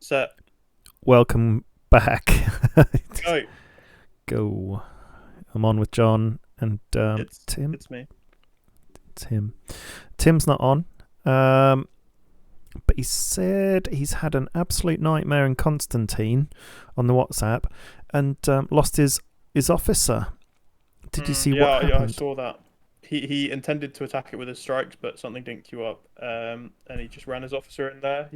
Set. Welcome back. Go. Go. I'm on with John and Tim. It's me. Tim. Tim's not on. But he said he's had an absolute nightmare in Constantine on the WhatsApp and lost his officer. Did you see what happened? Yeah, I saw that. He intended to attack it with his strikes, but something didn't queue up. And he just ran his officer in there.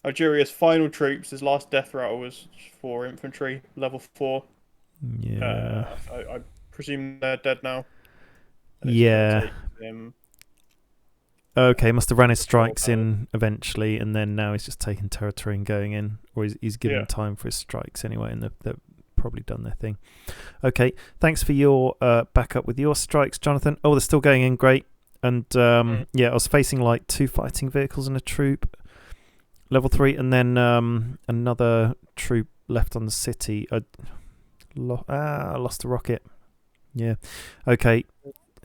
Algeria's final troops. His last death rattle was for infantry, level 4. Yeah. I presume they're dead now. Yeah. Okay, must have ran his strikes in in eventually, and then now he's just taking territory and going in, or he's given time for his strikes anyway, and they've probably done their thing. Okay, thanks for your backup with your strikes, Jonathan. Oh, they're still going in, great. And I was facing like 2 fighting vehicles and a troop, level 3, and then another troop left on the city. I lost a rocket. Yeah. Okay.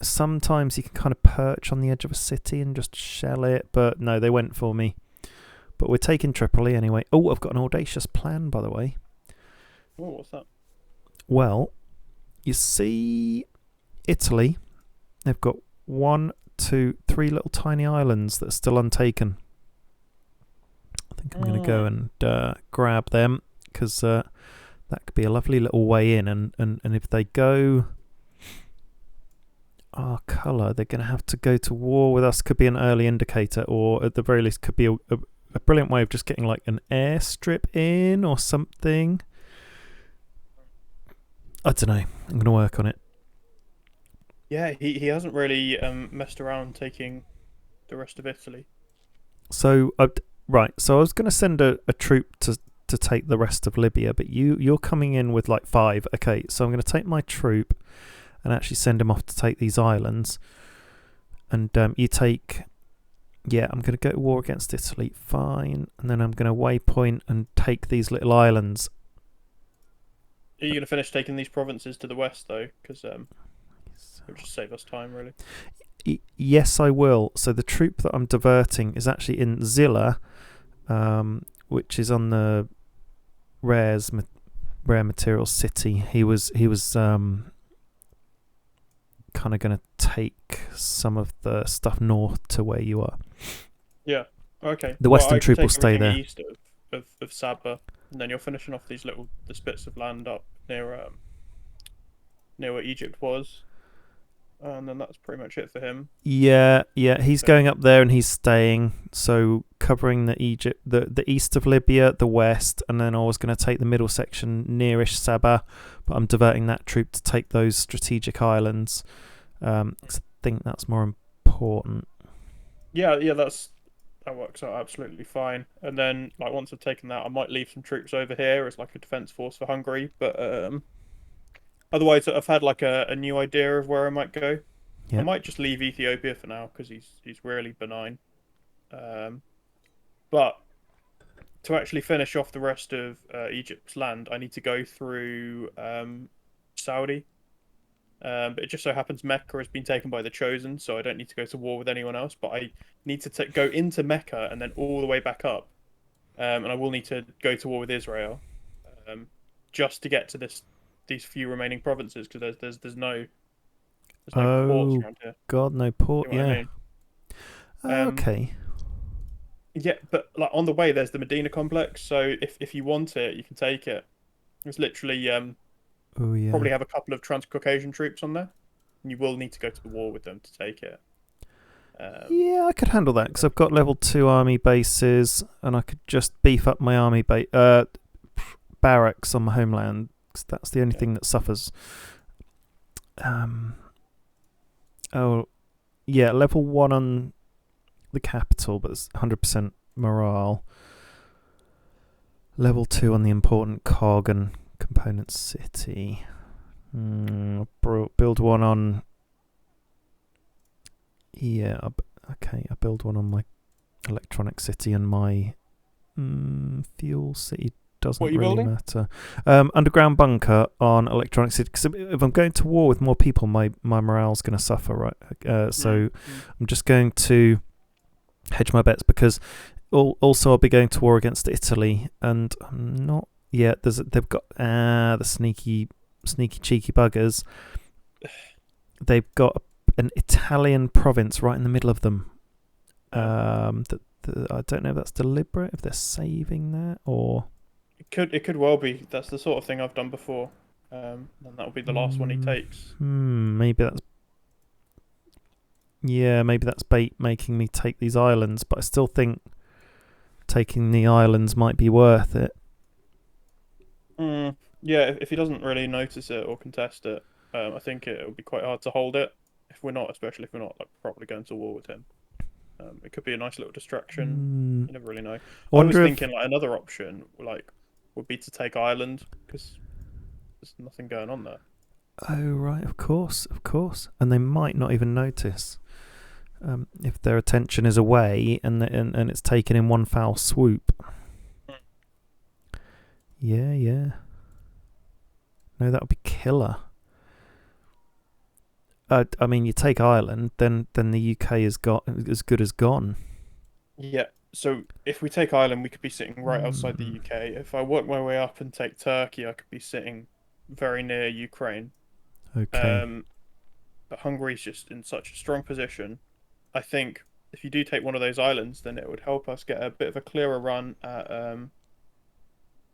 Sometimes you can kind of perch on the edge of a city and just shell it, but no, they went for me. But we're taking Tripoli anyway. Oh, I've got an audacious plan, by the way. Oh, what's that? Well, you see Italy, they've got 1, 2, 3 little tiny islands that are still untaken. I think I'm going to go and grab them, because that could be a lovely little way in, and if they go our colour, they're going to have to go to war with us. Could be an early indicator, or at the very least could be a brilliant way of just getting like an airstrip in or something. I don't know. I'm going to work on it. Yeah, he hasn't really messed around taking the rest of Italy. So I was going to send a troop to take the rest of Libya, but you're coming in with like 5. Okay, so I'm going to take my troop and actually send him off to take these islands. And you take... Yeah, I'm going to go to war against Italy. Fine. And then I'm going to waypoint and take these little islands. Are you going to finish taking these provinces to the west, though? Because it would just save us time, really. Yes, I will. So the troop that I'm diverting is actually in Zilla, which is on the rare materials city. He was kind of going to take some of the stuff north to where you are. Yeah. Okay. The western troop will stay there. East of Sabah, and then you're finishing off these the spits of land up near where Egypt was, and then that's pretty much it for him. Yeah. He's going up there and he's staying. So covering the east of Libya, the west, and then I was going to take the middle section nearish Sabah, but I'm diverting that troop to take those strategic islands. 'Cause I think that's more important. Yeah, that works out absolutely fine. And then like once I've taken that, I might leave some troops over here as like a defense force for Hungary. But otherwise, I've had like a new idea of where I might go. Yep. I might just leave Ethiopia for now because he's really benign. But to actually finish off the rest of Egypt's land, I need to go through Saudi. But it just so happens Mecca has been taken by the Chosen, so I don't need to go to war with anyone else. But I need to go into Mecca and then all the way back up, and I will need to go to war with Israel, just to get to these few remaining provinces because there's no ports around here. God, no port. You know yeah. I mean? Okay. Yeah, but like on the way, there's the Medina complex. So if you want it, you can take it. It's literally probably have a couple of Trans-Caucasian troops on there, and you will need to go to the war with them to take it. Yeah, I could handle that because I've got level 2 army bases, and I could just beef up my army barracks on my homeland. Cause that's the only thing that suffers. Level 1 on the capital, but it's 100% morale. Level 2 on the important cog and component city. Build one on... Yeah, I build one on my electronic city, and my fuel city doesn't really matter. Underground bunker on electronic city, because if I'm going to war with more people, my morale's going to suffer, right? So I'm just going to hedge my bets, because Also, I'll be going to war against Italy, and I'm not yet. They've got the sneaky cheeky buggers. They've got an Italian province right in the middle of them. I don't know if that's deliberate, if they're saving that, or It could well be. That's the sort of thing I've done before. And that'll be the last one he takes. Maybe that's bait making me take these islands, but I still think taking the islands might be worth it. Yeah, if he doesn't really notice it or contest it, I think it'll be quite hard to hold it especially if we're not like properly going to war with him. It could be a nice little distraction. You never really know. I was thinking like another option would be to take Ireland because there's nothing going on there. Oh right, of course, and they might not even notice if their attention is away and it's taken in one foul swoop. Yeah. No, that would be killer. I mean, you take Ireland, then the UK is as good as gone. Yeah. So if we take Ireland, we could be sitting right outside the UK. If I work my way up and take Turkey, I could be sitting very near Ukraine. Okay. But Hungary's just in such a strong position. I think if you do take one of those islands, then it would help us get a bit of a clearer run at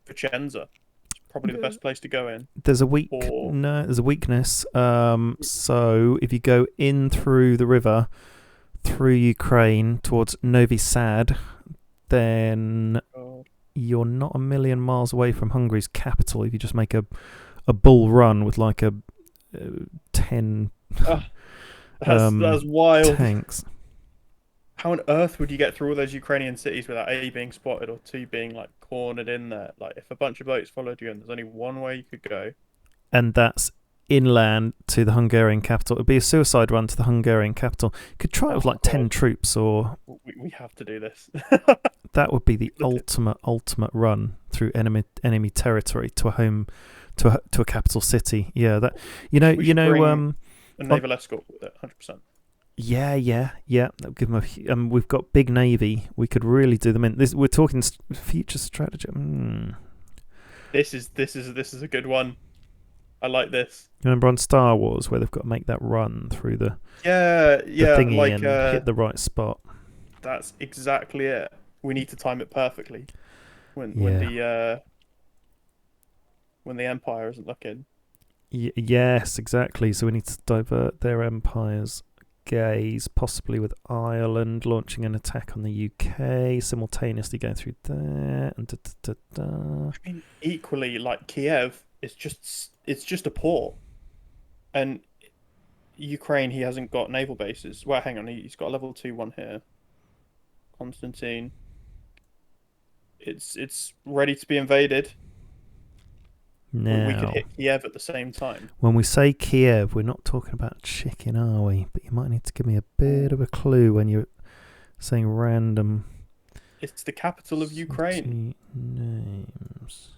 Vicenza. It's probably the best place to go in. There's a weakness. So if you go in through the river, through Ukraine towards Novi Sad, then you're not a million miles away from Hungary's capital. If you just make a bull run with like a 10 that's wild tanks. How on earth would you get through all those Ukrainian cities without A, being spotted, or two, being like cornered in there? Like if a bunch of boats followed you and there's only one way you could go, and that's inland to the Hungarian capital. It would be a suicide run to the Hungarian capital. You could try it with like 10 troops, or we have to do this. That would be the ultimate run through enemy territory to a capital city. Yeah, that a naval escort with it, 100%. Yeah. That would give them we've got big navy. We could really do them in. We're talking future strategy. This is a good one. I like this. Remember on Star Wars where they've got to make that run through the thingy like and hit the right spot. That's exactly it. We need to time it perfectly when the Empire isn't looking. Yes, exactly. So we need to divert their empire's gaze, possibly with Ireland launching an attack on the UK, simultaneously going through there. And I mean, equally, like Kiev, it's just a port, and Ukraine, he hasn't got naval bases. Well, hang on, he's got a level 2 one here. Constantine. It's ready to be invaded. Now, we could hit Kiev at the same time. When we say Kiev, we're not talking about chicken, are we? But you might need to give me a bit of a clue when you're saying random. It's the capital of Ukraine. Names.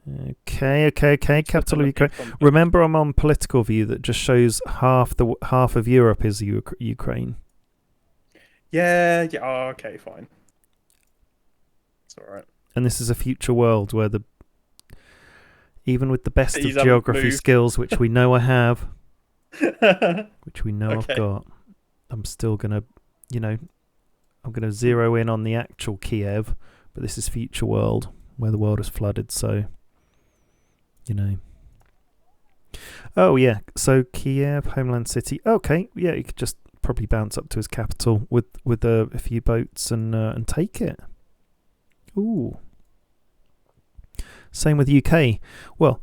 Okay. Capital of Ukraine. Remember, I'm on Political View that just shows half of Europe is Ukraine. Yeah. Oh, okay, fine. It's all right. And this is a future world where even with the best of geography skills, which we know I have, which we know I've got, I'm still gonna, I'm gonna zero in on the actual Kiev, but this is future world where the world is flooded. So, Oh yeah, so Kiev, homeland city. Okay, yeah, you could just probably bounce up to his capital with a few boats and take it. Ooh. Same with UK. Well,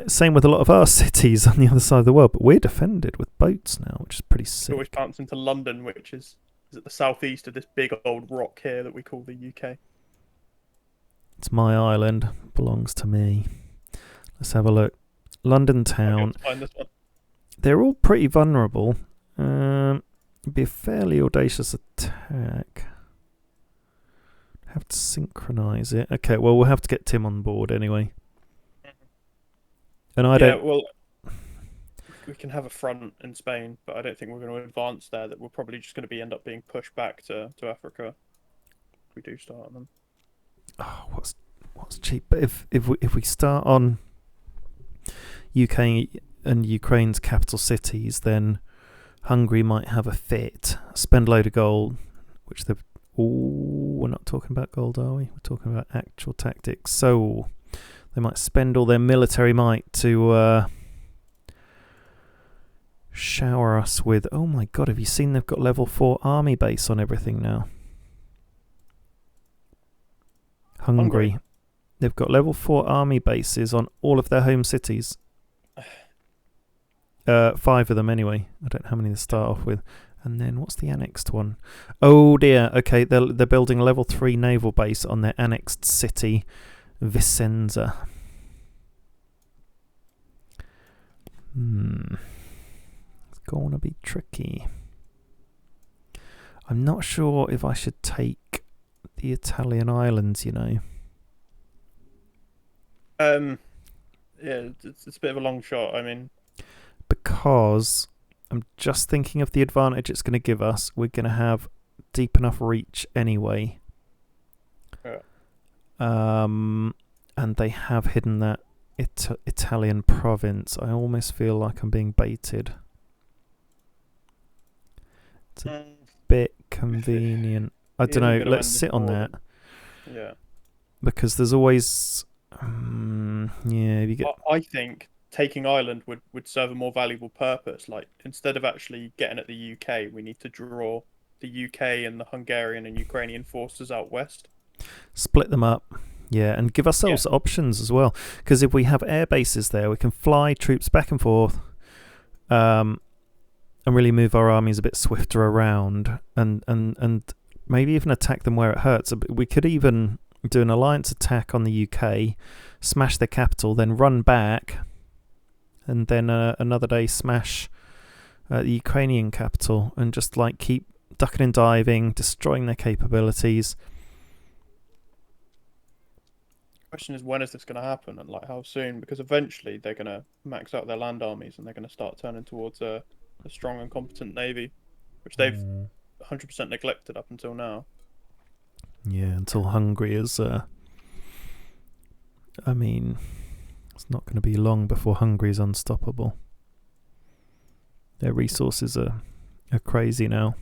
same with a lot of our cities on the other side of the world, but we're defended with boats now, which is pretty sick. Which counts into London, which is at the southeast of this big old rock here that we call the UK. It's my island, belongs to me. Let's have a look. London town. Find this one. They're all pretty vulnerable. It'd be a fairly audacious attack. Have to synchronize it. Okay, well, we'll have to get Tim on board anyway. And well, we can have a front in Spain, but I don't think we're going to advance there. That we're probably just going to end up being pushed back to Africa. we do start on them. Oh, what's cheap? But if we start on UK and Ukraine's capital cities, then Hungary might have a fit. Spend a load of gold, which they've. Oh, we're not talking about gold, are we? We're talking about actual tactics. So they might spend all their military might to shower us with. Oh my god! Have you seen they've got level 4 army base on everything now? Hungary. They've got level 4 army bases on all of their home cities. 5 of them anyway. I don't know how many they start off with. And then what's the annexed one? Oh dear. Okay, they're building a level 3 naval base on their annexed city, Vicenza. It's going to be tricky. I'm not sure if I should take the Italian islands, you know. Yeah, it's a bit of a long shot. I mean, because I'm just thinking of the advantage it's going to give us. We're going to have deep enough reach anyway. yeah. And they have hidden that Italian province. I almost feel like I'm being baited. It's a bit convenient. I don't know. Let's sit on that. Yeah. Because there's always. Yeah, if you get. I think taking Ireland would serve a more valuable purpose. Like, instead of actually getting at the UK, we need to draw the UK and the Hungarian and Ukrainian forces out west. Split them up. Yeah, and give ourselves options as well. Because if we have air bases there, we can fly troops back and forth, and really move our armies a bit swifter around, and maybe even attack them where it hurts. We could even do an alliance attack on the UK, smash their capital, then run back, and then another day smash the Ukrainian capital, and just like keep ducking and diving, destroying their capabilities. Question is, when is this going to happen, and like how soon? Because eventually they're going to max out their land armies and they're going to start turning towards a strong and competent navy, which they've 100% neglected up until now. Yeah, until Hungary is. I mean, it's not going to be long before Hungary is unstoppable. Their resources are crazy now.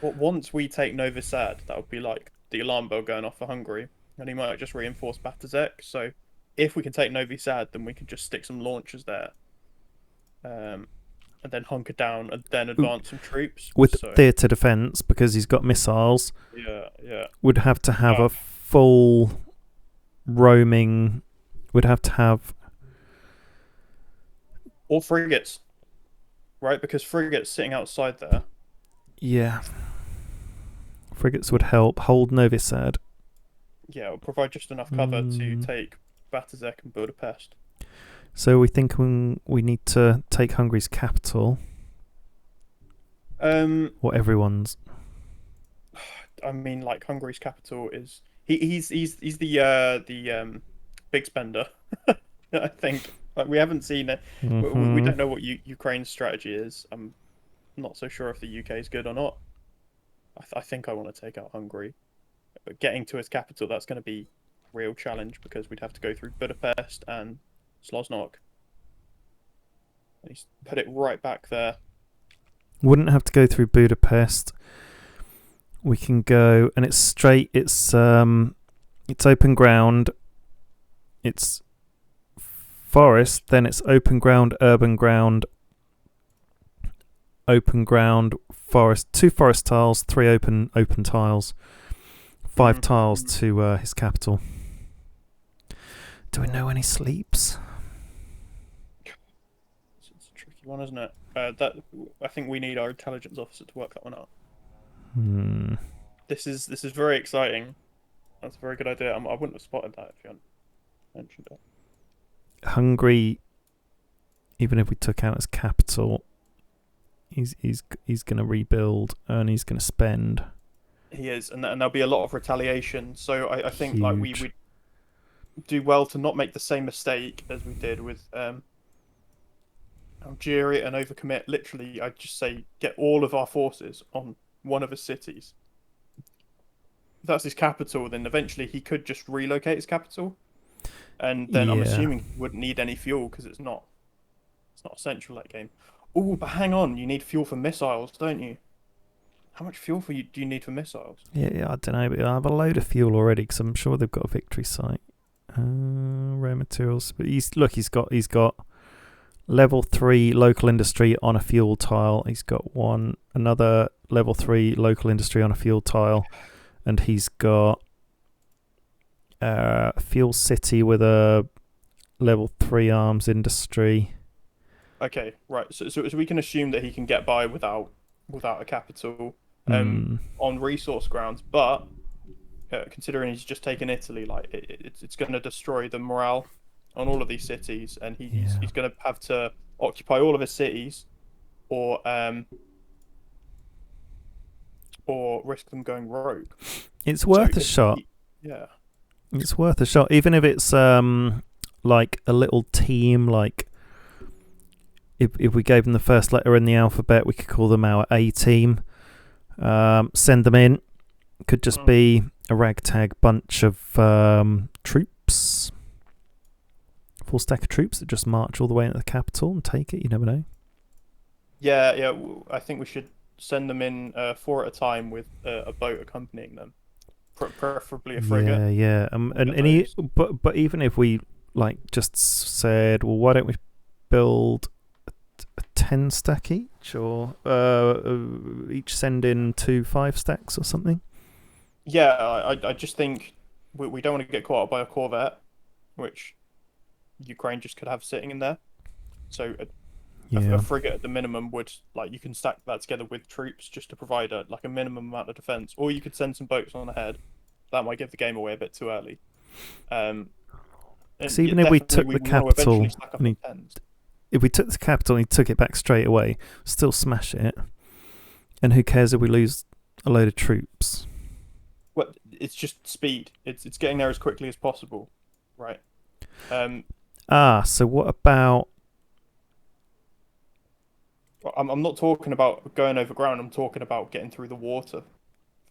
Well, once we take Novi Sad, that would be like the alarm bell going off for Hungary, and he might just reinforce Batazek. So if we can take Novi Sad, then we can just stick some launchers there, and then hunker down and then advance some troops. With theatre defence, because he's got missiles, yeah. would have to have a full roaming, would have to have... Or frigates, right? Because frigates sitting outside there. Yeah. Frigates would help hold Novi Sad. Yeah, it'll provide just enough cover to take Batazek and Budapest. So we think we need to take Hungary's capital. Or everyone's. I mean, like, Hungary's capital is he's the big spender. I think, like, we haven't seen it. We don't know what Ukraine's strategy is. I'm not so sure if the UK is good or not. I think I want to take out Hungary, but getting to its capital, that's going to be a real challenge because we'd have to go through Budapest and Slosnok. And he's put it right back there. Wouldn't have to go through Budapest. We can go, and it's straight. It's open ground. It's forest. Then it's open ground, urban ground, open ground, forest. 2 forest tiles, 3 open tiles, 5 tiles to his capital. Do we know when he sleeps? It's a tricky one, isn't it? That I think we need our intelligence officer to work that one out. This is very exciting. That's a very good idea. I wouldn't have spotted that if you hadn't mentioned it. Hungary, even if we took out his capital, he's going to rebuild and he's going to spend. He is, and there'll be a lot of retaliation. So I think like we would do well to not make the same mistake as we did with Algeria and overcommit. Literally, I'd just say get all of our forces on one of the cities. that's his capital, then eventually he could just relocate his capital, and then I'm Yeah. assuming he wouldn't need any fuel because it's not essential that game. Oh, but hang on, you need fuel for missiles, don't you? How much fuel do you need for missiles? Yeah, I don't know, but I have a load of fuel already because I'm sure they've got a victory site. Rare materials, but he's got level 3 local industry on a fuel tile. He's got another level 3 local industry on a fuel tile, and he's got fuel city with a level 3 arms industry. Okay, right. So we can assume that he can get by without a capital, Hmm. on resource grounds, but considering he's just taken Italy, like it's going to destroy the morale on all of these cities, and Yeah. he's going to have to occupy all of his cities, or or risk them going rogue. It's So worth a shot. yeah, It's worth a shot, even if it's like a little team. Like if we gave them the first letter in the alphabet, we could call them our A team. Send them in. Could just be a ragtag bunch of troops. Full stack of troops that just march all the way into the capital and take it. You never know. yeah. I think we should send them in 4 at a time with a boat accompanying them, preferably a frigate. Yeah, yeah. But even if we like just said, well, why don't we build a 10 stack each, or each send in 2 5 stacks or something? Yeah, I just think we don't want to get caught up by a corvette, which Ukraine just could have sitting in there. So Yeah. a frigate at the minimum would, like, you can stack that together with troops just to provide a minimum amount of defense, or you could send some boats on ahead. That might give the game away a bit too early. And Because even if we took the want to capital, eventually stack up and in tens. if we took the capital and he took it back straight away, still smash it. And who cares if we lose a load of troops? Well, it's just speed. It's getting there as quickly as possible, right? So what about? I'm not talking about going over ground. I'm talking about getting through the water,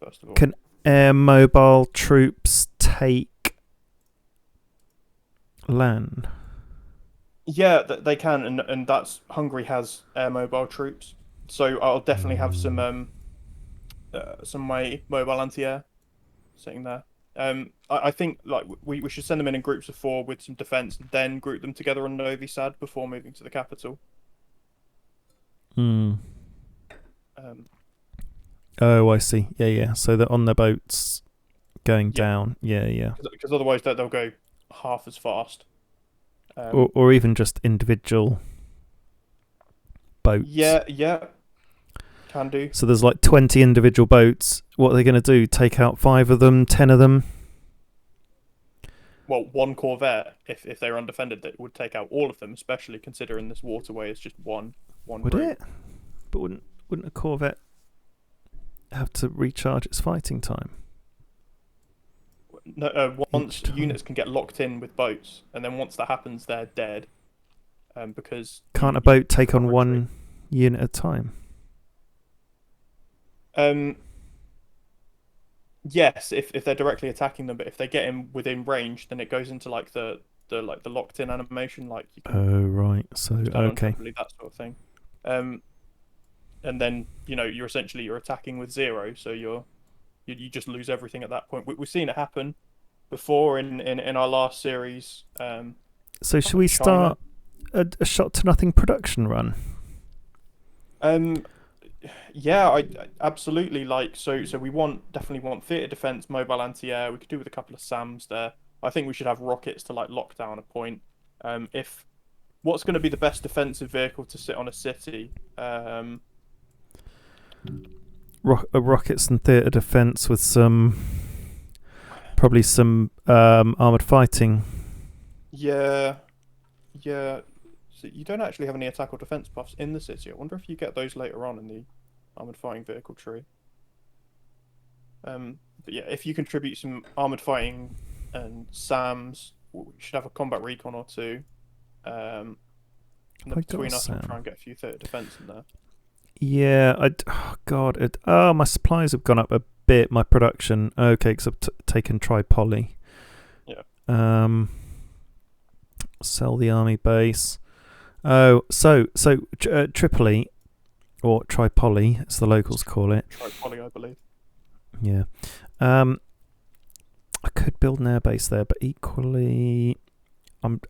first of all. Can air mobile troops take land? Yeah, they can, and that's Hungary has air mobile troops, so I'll definitely have some of my mobile anti-air sitting there. I think like we should send them in groups of 4 with some defense, then group them together on Novi Sad before moving to the capital. Hmm. Um, Oh, I see. Yeah, yeah. So they're on the boats going Yeah. down. Yeah, yeah. because otherwise they'll go half as fast. Or even just individual boats. Yeah, can do. So there's like 20 individual boats. What are they going to do? Take out 5 of them, 10 of them? Well, one corvette, if they're undefended, that would take out all of them, especially considering this waterway is just one Would route. it? But wouldn't a corvette have to recharge its fighting time? No, once Each time. units can get locked in with boats, and then once that happens, they're dead. Because Can't a boat take on can't one retreat. unit at a time? Yes, if they're directly attacking them, but if they get in within range, then it goes into like the locked in animation, like you can Oh, right. So, stand on okay. separately, that sort of thing. And then you're essentially attacking with 0, so you just lose everything at that point. We've seen it happen before in our last series. So should we China. start a shot to nothing production run? Yeah, I absolutely like so we definitely want theater defense, mobile anti-air. We could do with a couple of SAMs there. I think we should have rockets to like lock down a point. If what's going to be the best defensive vehicle to sit on a city? Rockets and theatre defence with probably some armoured fighting. Yeah. So you don't actually have any attack or defense buffs in the city. I wonder if you get those later on in the armored fighting vehicle tree. But yeah, if you contribute some armored fighting and SAMs, we should have a combat recon or 2. And then between us, we'll try and get a few theatre defense in there. Yeah, oh god, my supplies have gone up a bit my production. Okay, because I've taken Tripoli. Yeah. Sell the army base. Oh, so Tripoli, or Tripoli, as the locals call it. Tripoli, I believe. Yeah. I could build an airbase there, but equally, I'm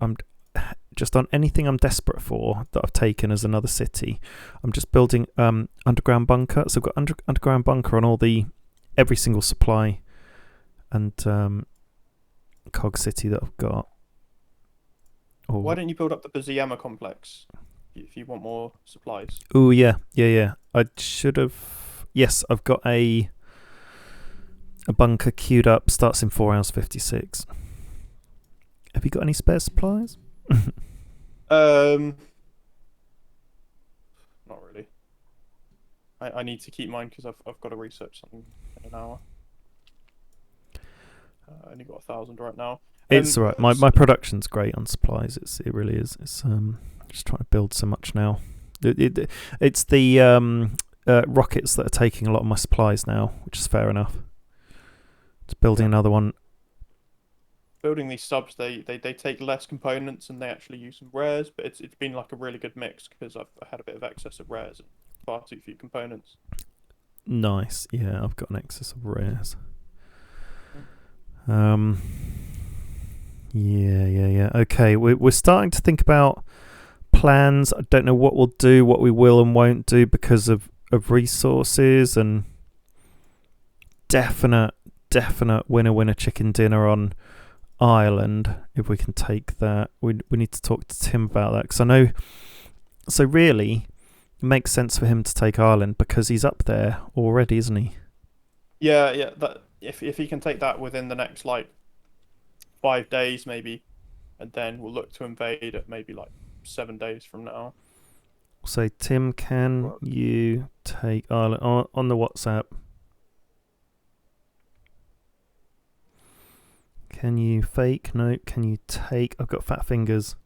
just on anything I'm desperate for that I've taken as another city. I'm just building underground bunker. So I've got underground bunker on every single supply and cog city that I've got. Why don't you build up the Baziyama complex if you want more supplies? Oh yeah. I should have. Yes, I've got a bunker queued up. Starts in 4 hours 56. Have you got any spare supplies? Not really. I need to keep mine because I've got to research something in an hour. I only got 1,000 right now. It's alright. My production's great on supplies. It really is. It's just trying to build so much now. It's the rockets that are taking a lot of my supplies now, which is fair enough. Just building another one. Building these subs, they take less components and they actually use some rares, but it's been like a really good mix because I had a bit of excess of rares and far too few components. Nice. Yeah, I've got an excess of rares. Yeah. Okay, we're starting to think about plans. I don't know what we'll do, what we will and won't do because of resources, and definite winner chicken dinner on Ireland if we can take that. We need to talk to Tim about that because I know. So really, it makes sense for him to take Ireland because he's up there already, isn't he? Yeah. That if he can take that within the next like 5 days maybe, and then we'll look to invade at maybe like 7 days from now. So Tim, can you take Ireland on the WhatsApp? Can you fake? No. Can you take? I've got fat fingers.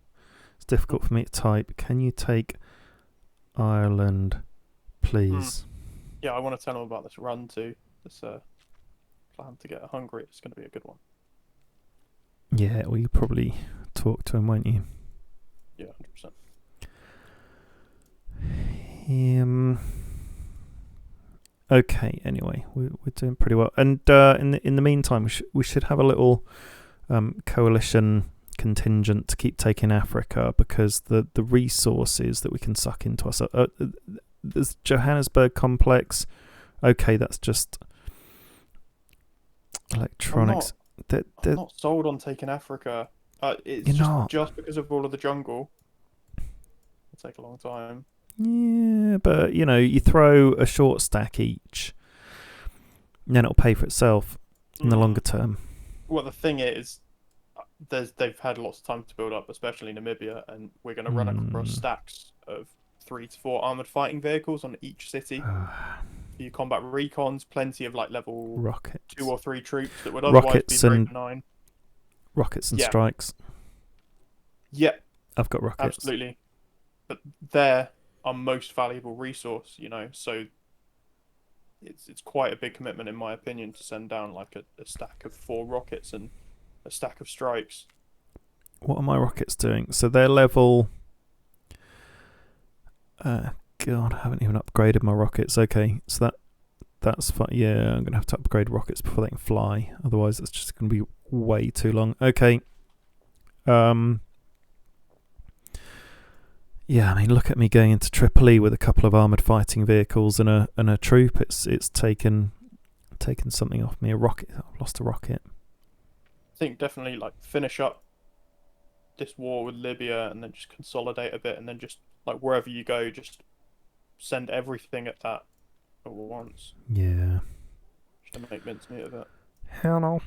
It's difficult for me to type. Can you take Ireland, please? Yeah, I want to tell him about this run too. This plan to get Hungary. It's going to be a good one. Yeah, well, you probably talk to him, won't you? Yeah, 100%. Okay. Anyway, we're doing pretty well, and in the meantime, we should have a little coalition contingent to keep taking Africa because the resources that we can suck into us. There's Johannesburg complex. Okay, that's just electronics. I'm not sold on taking Africa. It's just because of all of the jungle. It'll take a long time. Yeah, but you throw a short stack each, and then it'll pay for itself in the longer term. Well, the thing is, they've had lots of time to build up, especially Namibia, and we're going to run across stacks of 3 to 4 armored fighting vehicles on each city. You combat recons, plenty of like level rockets, 2 or 3 troops that would otherwise be very benign. Rockets and strikes. Yep. I've got rockets. Absolutely. But they're our most valuable resource, so it's quite a big commitment in my opinion to send down like a stack of 4 rockets and a stack of strikes. What are my rockets doing? So they're level... God, I haven't even upgraded my rockets. Okay, so that's fine. Yeah, I'm going to have to upgrade rockets before they can fly. Otherwise, it's just going to be way too long. Okay. Yeah, I mean, look at me going into Tripoli with a couple of armoured fighting vehicles and a troop. It's taken something off me. A rocket. I've lost a rocket. I think definitely like finish up this war with Libya and then just consolidate a bit and then just like wherever you go, just send everything at that at once. Yeah. Just to make mincemeat of it. Hell no.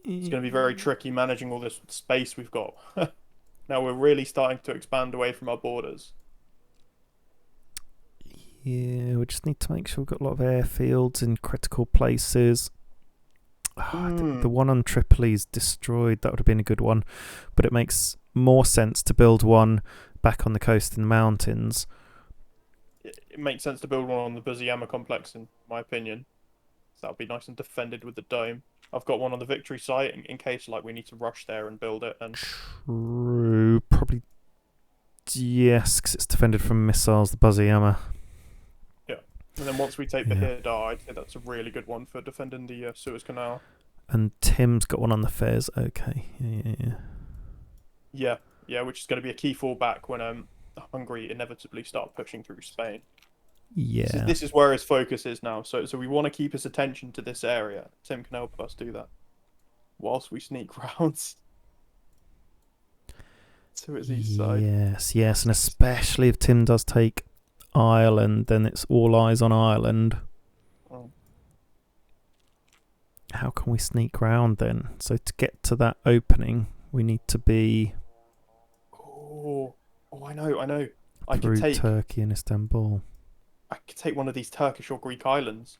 It's going to be very tricky managing all this space we've got. Now we're really starting to expand away from our borders. Yeah, we just need to make sure we've got a lot of airfields in critical places. The one on Tripoli's destroyed. That would have been a good one. But it makes more sense to build one back on the coast in the mountains. it makes sense to build one on the Buzzyama complex, in my opinion. So that'll be nice and defended with the dome. I've got one on the Victory site in case like we need to rush there and build it. And True. Probably yes, because it's defended from missiles. The Buzzy Hammer. yeah, and then once we take the Hirdar, I'd say that's a really good one for defending the Suez Canal. And Tim's got one on the Fez. Okay. Yeah, which is going to be a key fallback when Hungary inevitably start pushing through Spain. Yeah. This is where his focus is now. So we want to keep his attention to this area. Tim can help us do that whilst we sneak rounds to his east side. Yes, and especially if Tim does take Ireland, then it's all eyes on Ireland. Oh. How can we sneak round then? So to get to that opening, we need to be I know. I through could take Turkey and Istanbul. I could take one of these Turkish or Greek islands.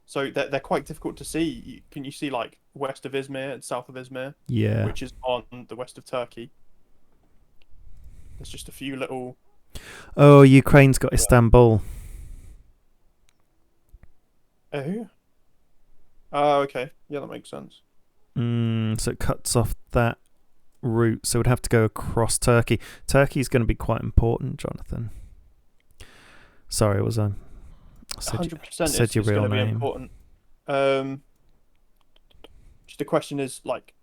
So they're quite difficult to see. Can you see like west of Izmir and south of Izmir? Yeah. Which is on the west of Turkey. There's just a few little. Oh, Ukraine's got Istanbul. Oh. Oh, okay. Yeah, that makes sense. So it cuts off that route. So we'd have to go across Turkey. Turkey's going to be quite important, Jonathan. Sorry, was I? 100% said your it's real going to be name. important. Just the question is like,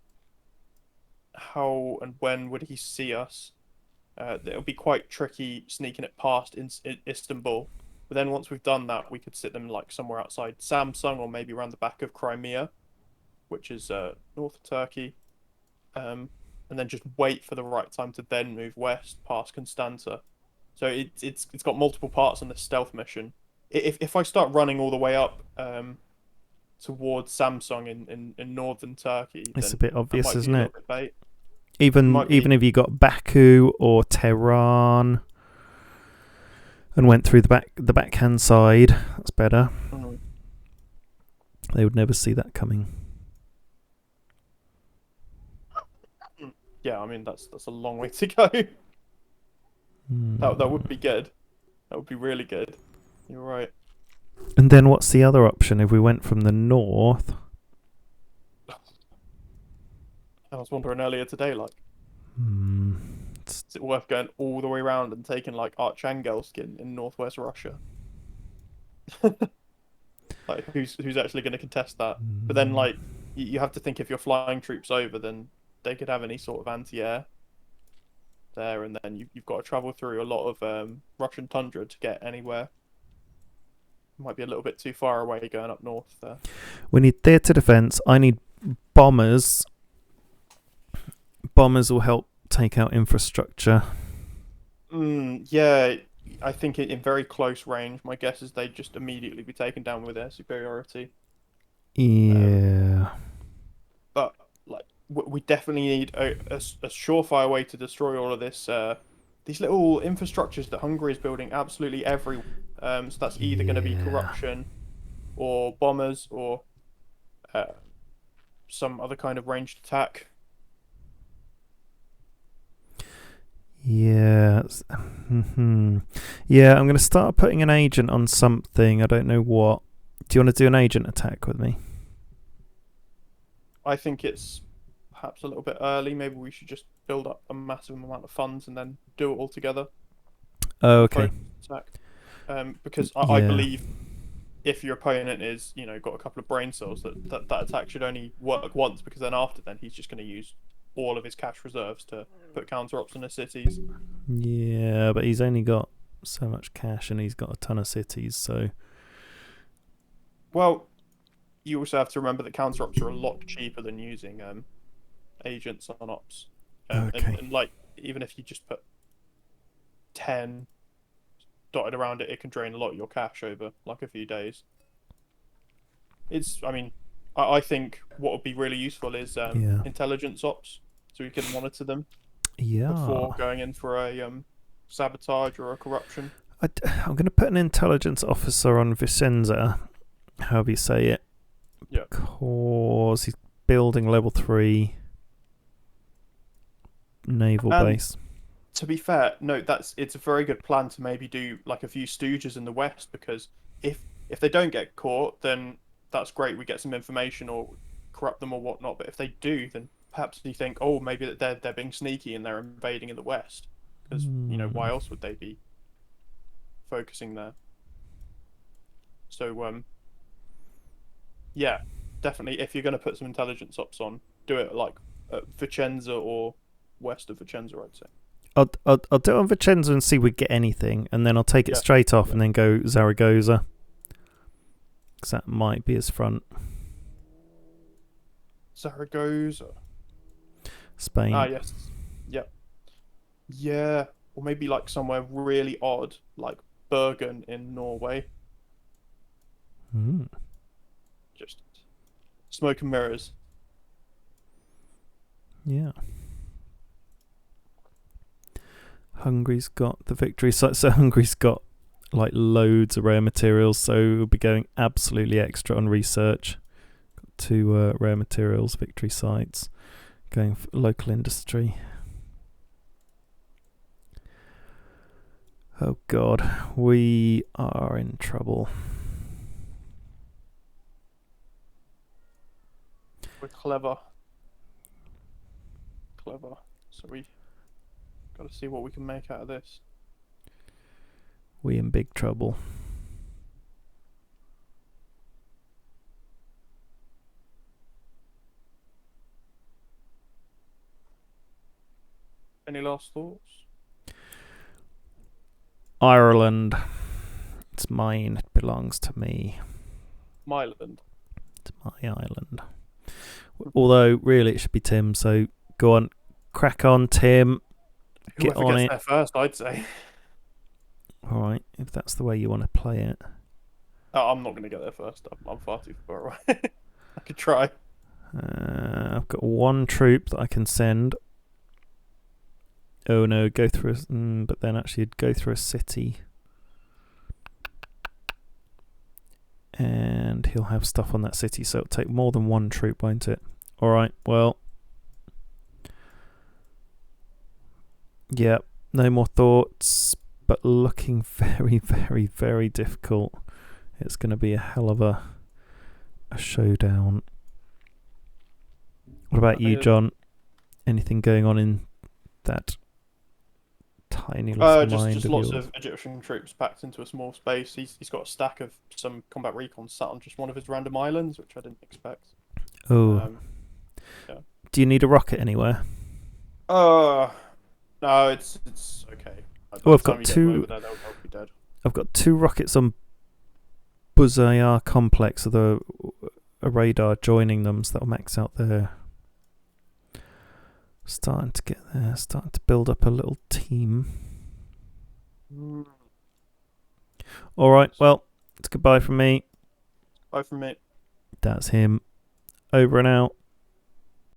how and when would he see us? It'll be quite tricky sneaking it past in Istanbul. But then once we've done that, we could sit them like somewhere outside Samsung or maybe around the back of Crimea, which is north of Turkey. And then just wait for the right time to then move west past Constanta. So it's got multiple parts on this stealth mission. If I start running all the way up towards Samsung in northern Turkey, it's then a bit obvious, isn't it? Bait. Even if you got Baku or Tehran and went through the backhand side, that's better. Mm-hmm. They would never see that coming. Yeah, I mean that's a long way to go. That would be good. That would be really good. You're right. And then what's the other option if we went from the north? I was wondering earlier today, like, is it worth going all the way around and taking like Archangelsk in northwest Russia? Like, who's actually going to contest that? But then, like, you have to think if you're flying troops over, then they could have any sort of anti-air there, and then you've got to travel through a lot of Russian tundra to get anywhere. Might be a little bit too far away going up north there. We need theatre defence. I need bombers. Bombers will help take out infrastructure. Yeah, I think in very close range, my guess is they'd just immediately be taken down with air superiority. Yeah. But like, we definitely need a surefire way to destroy all of this. These little infrastructures that Hungary is building absolutely everywhere. So that's either going to be corruption, or bombers, or some other kind of ranged attack. Yeah. Yeah, I'm going to start putting an agent on something. I don't know what. Do you want to do an agent attack with me? I think it's perhaps a little bit early. Maybe we should just build up a massive amount of funds and then do it all together. Oh, okay. Attack. Because I believe if your opponent is, got a couple of brain cells, that attack should only work once, because then after then he's just going to use all of his cash reserves to put counter ops on his cities. Yeah, but he's only got so much cash and he's got a ton of cities, so. Well, you also have to remember that counter ops are a lot cheaper than using agents on ops. Okay. And like, even if you just put 10 dotted around it, it can drain a lot of your cash over like a few days. I think what would be really useful is intelligence ops, so we can monitor them before going in for a sabotage or a corruption. I'm going to put an intelligence officer on Vicenza, however you say it. Yeah. Because he's building level 3 naval base. To be fair, no, it's a very good plan to maybe do like a few stooges in the west because if they don't get caught, then that's great. We get some information or corrupt them or whatnot. But if they do, then perhaps you think, oh, maybe that they're being sneaky and they're invading in the west because Hmm. why else would they be focusing there? So yeah, definitely. If you're going to put some intelligence ops on, do it like at Vicenza or west of Vicenza, I'd say. I'll do it on Vicenza and see if we get anything, and then I'll take it Yeah, straight off yeah. and then go Zaragoza, because that might be his front. Zaragoza. Ah, Spain. yes. Yep. Yeah. Or maybe like somewhere really odd, like Bergen in Norway. Hmm. Just smoke and mirrors. Yeah. Hungary's got the victory site, so Hungary's got like loads of rare materials, so we'll be going absolutely extra on research. Got two rare materials victory sites, going for local industry. Oh god, we are in trouble. We're clever. Clever. So we got to see what we can make out of this. We in big trouble. Any last thoughts? Ireland. It's mine. It belongs to me. Myland. It's my island. Although, really, it should be Tim. So go on, crack on, Tim. Get Whoever on gets it. there first, I'd say. All right, if that's the way you want to play it. Oh, I'm not going to get there first. I'm far too far away. I could try. I've got one troop that I can send. Oh no, go through but then actually you'd go through a city. And he'll have stuff on that city, so it'll take more than one troop, won't it? Alright, well. Yeah, no more thoughts, but looking very, very, very difficult. It's going to be a hell of a showdown. What about you, John? Anything going on in that tiny little Just mind just of lots yours? of Egyptian troops packed into a small space. He's got a stack of some combat recon sat on just one of his random islands, which I didn't expect. Oh, Um, yeah. do you need a rocket anywhere? Uh, no, it's okay. Oh, By the I've time got you get them two. over there, they'll be dead. I've got two rockets on Buzayar complex of a radar joining them, so that'll max out there. Starting to get there, starting to build up a little team. Mm. All right, well, it's goodbye from me. Bye from me. That's him. Over and out.